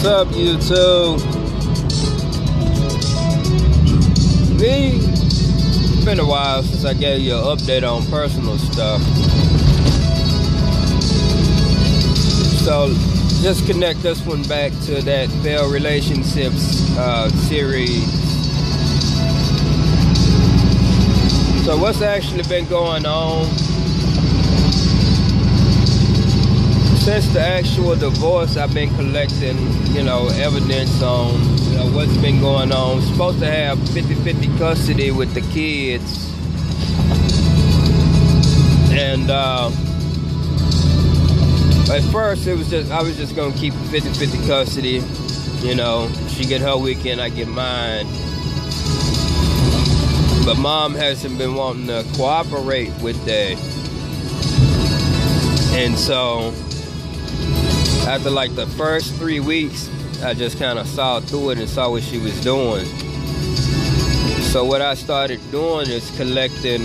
What's up, YouTube? It's been a while since I gave you an update on personal stuff. So just connect this one back to that failed relationships series. So what's actually been going on since the actual divorce? I've been collecting, evidence on, what's been going on. Supposed to have 50-50 custody with the kids. And at first I was just gonna keep 50-50 custody. She get her weekend, I get mine. But mom hasn't been wanting to cooperate with that. And so after like the first 3 weeks, I just kind of saw through it and saw what she was doing. So what I started doing is collecting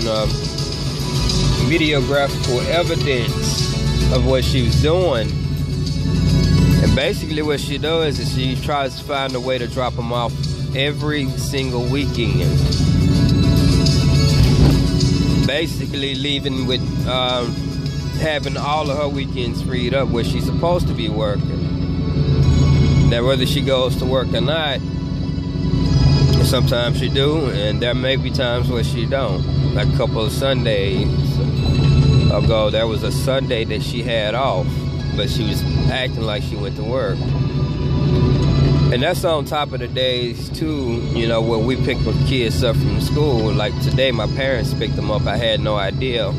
videographical evidence of what she was doing. And basically what she does is she tries to find a way to drop them off every single weekend. Basically leaving with having all of her weekends freed up where she's supposed to be working. Now whether she goes to work or not, sometimes she do, and there may be times where she don't. Like a couple of Sundays ago, there was a Sunday that she had off, but she was acting like she went to work. And that's on top of the days too, where we pick the kids up from school. Like today, my parents picked them up. I had no idea.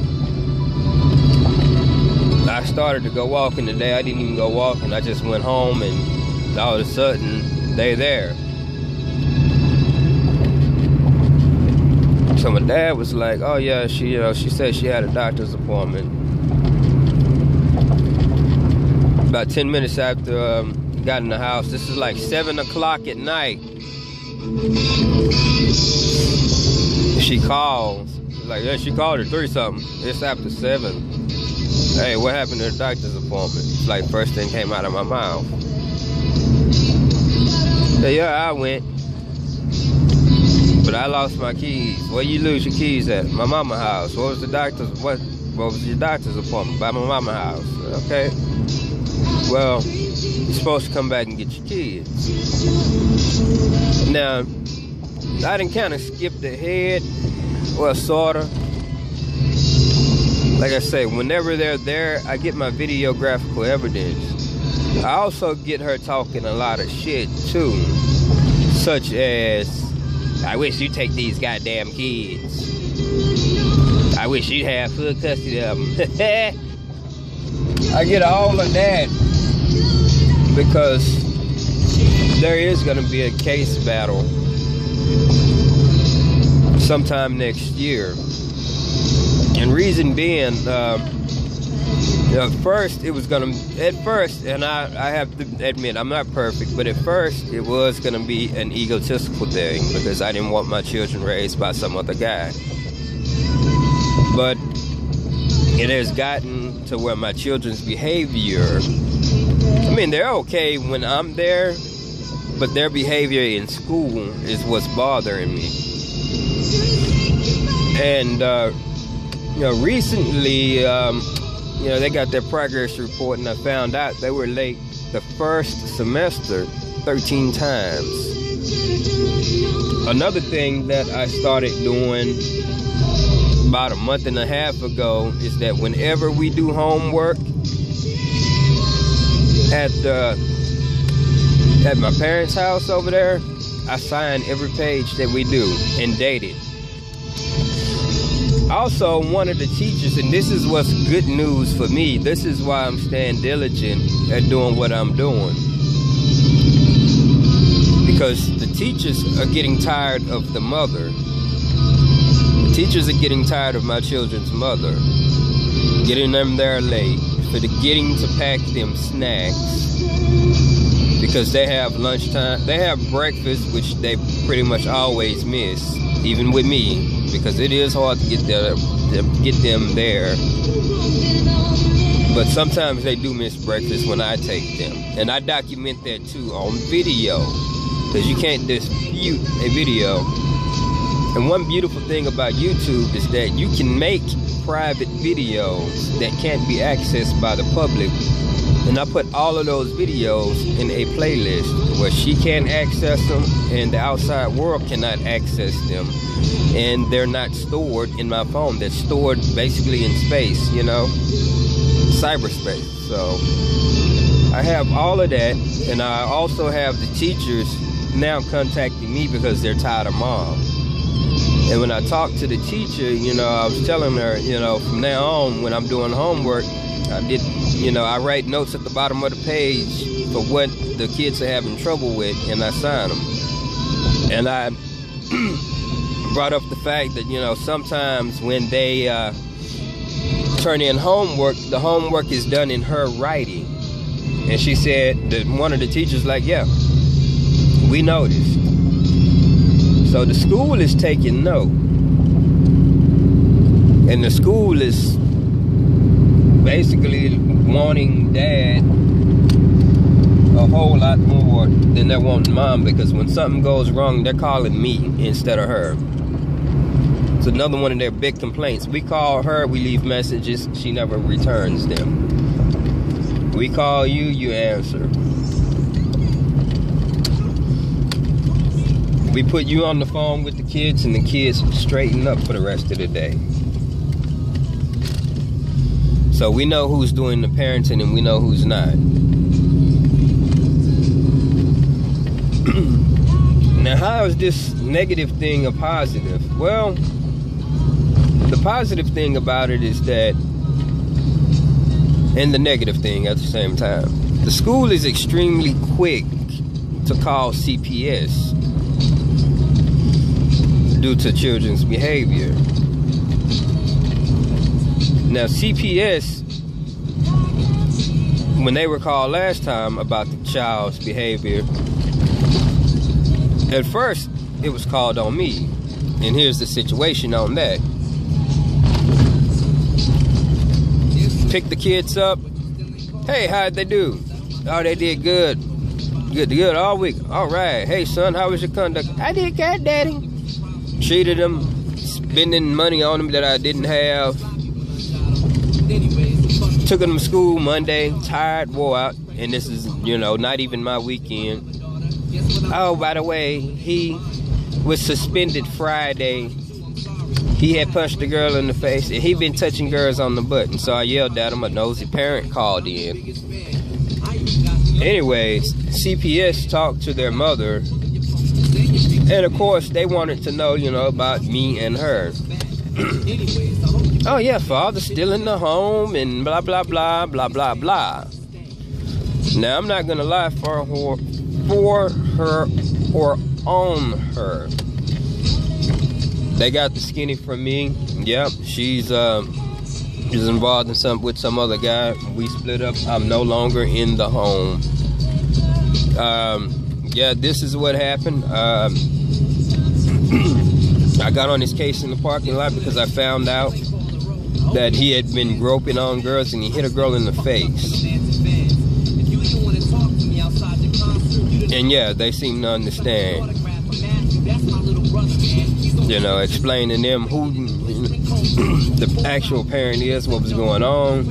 I started to go walking today. I didn't even go walking. I just went home, and all of a sudden, they're there. So my dad was like, "Oh yeah, she said she had a doctor's appointment." About 10 minutes after got in the house, this is like 7 o'clock at night, she calls. Like, yeah, she called at 3-something. It's after 7. Hey, what happened to the doctor's appointment? It's like first thing came out of my mouth. So yeah, I went, but I lost my keys. Where you lose your keys at? My mama's house. What was your doctor's appointment? By my mama's house. Okay. Well, you're supposed to come back and get your kids. Now, I done kind of skipped ahead. Well, sorta. Like I say, whenever they're there, I get my videographical evidence. I also get her talking a lot of shit too, such as, "I wish you take these goddamn kids. I wish you'd have full custody of them." I get all of that because there is going to be a case battle sometime next year. And reason being, first, and I have to admit, I'm not perfect, but at first it was going to be an egotistical thing because I didn't want my children raised by some other guy. But it has gotten to where my children's behavior, they're okay when I'm there, but their behavior in school is what's bothering me. And, recently, they got their progress report, and I found out they were late the first semester 13 times. Another thing that I started doing about a month and a half ago is that whenever we do homework at my parents' house over there, I sign every page that we do and date it. Also, one of the teachers, and this is what's good news for me, this is why I'm staying diligent at doing what I'm doing, because the teachers are getting tired of the mother. The teachers are getting tired of my children's mother, getting them there late, getting to pack them snacks, because they have lunchtime, they have breakfast, which they pretty much always miss, even with me, because it is hard to get them there. But sometimes they do miss breakfast when I take them. And I document that too on video, because you can't dispute a video. And one beautiful thing about YouTube is that you can make private videos that can't be accessed by the public. And I put all of those videos in a playlist where she can't access them and the outside world cannot access them. And they're not stored in my phone. They're stored basically in space, you know, cyberspace. So I have all of that. And I also have the teachers now contacting me because they're tired of mom. And when I talked to the teacher, you know, I was telling her, you know, from now on when I'm doing homework, I write notes at the bottom of the page for what the kids are having trouble with, and I sign them. And I brought up the fact that, you know, sometimes when they turn in homework, the homework is done in her writing. And she said that one of the teachers like, yeah, we noticed. So the school is taking note. And the school is basically wanting dad a whole lot more than they're wanting mom, because when something goes wrong, they're calling me instead of her. It's another one of their big complaints. We call her, we leave messages, she never returns them. We call you, you answer. We put you on the phone with the kids, and the kids straighten up for the rest of the day. So we know who's doing the parenting and we know who's not. Now, how is this negative thing a positive? Well, the positive thing about it is that, and the negative thing at the same time, the school is extremely quick to call CPS due to children's behavior. Now, CPS, when they were called last time about the child's behavior, at first it was called on me. And here's the situation on that. Pick the kids up. Hey, how'd they do? Oh, they did good. Good all week. All right. Hey, son, how was your conduct? I did good, Daddy. Treated them, spending money on them that I didn't have. Took them to school Monday, tired, wore out, and this is, you know, not even my weekend. Oh, by the way, he was suspended Friday. He had punched the girl in the face, and he'd been touching girls on the butt, and so I yelled at him. A nosy parent called in. Anyways, CPS talked to their mother, and of course, they wanted to know, you know, about me and her. Oh yeah, father's still in the home and blah blah blah blah blah blah. Now I'm not gonna lie, for her or on her. They got the skinny from me. Yep, she's involved in with some other guy. We split up. I'm no longer in the home. Yeah, this is what happened. I got on his case in the parking lot because I found out that he had been groping on girls and he hit a girl in the face. And yeah, they seem to understand. You know, explaining them who the actual parent is, what was going on.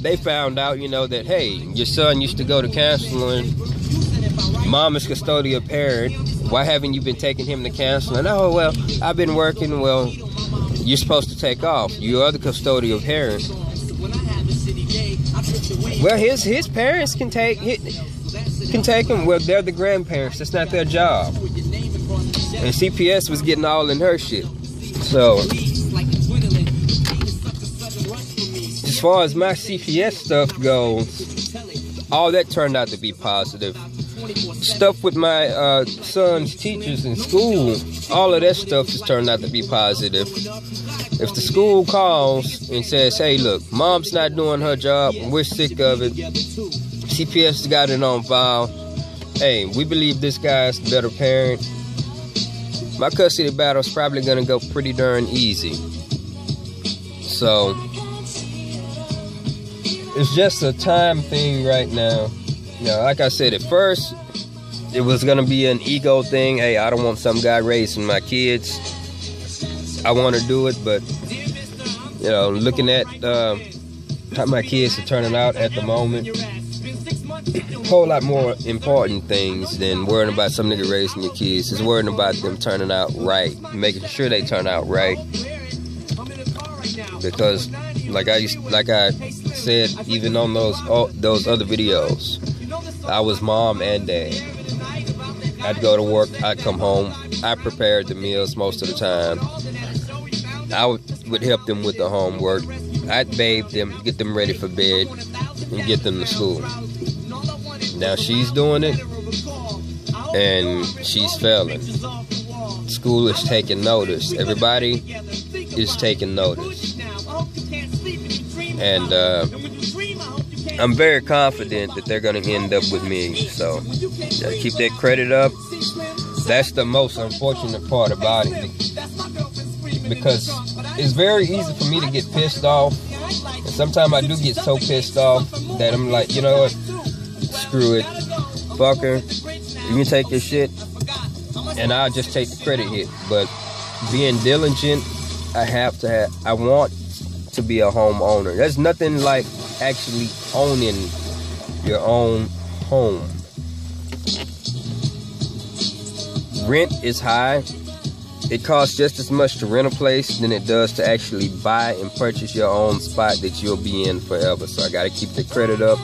They found out, you know, that, hey, your son used to go to counseling. Mom is custodial parent. Why haven't you been taking him to counseling? Oh, well, I've been working. Well, you're supposed to take off. You are the custodial parent. Well, his parents can take him. Well, they're the grandparents. That's not their job. And CPS was getting all in her shit. So, as far as my CPS stuff goes, all that turned out to be positive. Stuff with my son's teachers in school, all of that stuff has turned out to be positive. If the school calls and says, hey, look, mom's not doing her job, we're sick of it, CPS has got it on file, hey, we believe this guy's the better parent, my custody battle is probably gonna go pretty darn easy. So it's just a time thing right now. You know, like I said, at first it was gonna be an ego thing. Hey, I don't want some guy raising my kids. I want to do it, but you know, looking at how my kids are turning out at the moment, a whole lot more important things than worrying about some nigga raising your kids. Is worrying about them turning out right, making sure they turn out right. Because, like I said, even on those other videos, I was mom and dad. I'd go to work, I'd come home, I prepared the meals most of the time. I would help them with the homework. I'd bathe them, get them ready for bed, and get them to school. Now she's doing it, and she's failing. School is taking notice. Everybody is taking notice. And I'm very confident that they're going to end up with me. So, gotta keep that credit up. That's the most unfortunate part about it. Because it's very easy for me to get pissed off. And sometimes I do get so pissed off that I'm like, you know what? Screw it. Fucker. You can take your shit. And I'll just take the credit hit. But being diligent, I want to be a homeowner. There's nothing like actually owning your own home. Rent is high. It costs just as much to rent a place than it does to actually buy and purchase your own spot that you'll be in forever. So I gotta keep the credit up.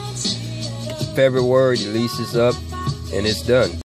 February, the lease is up, and it's done.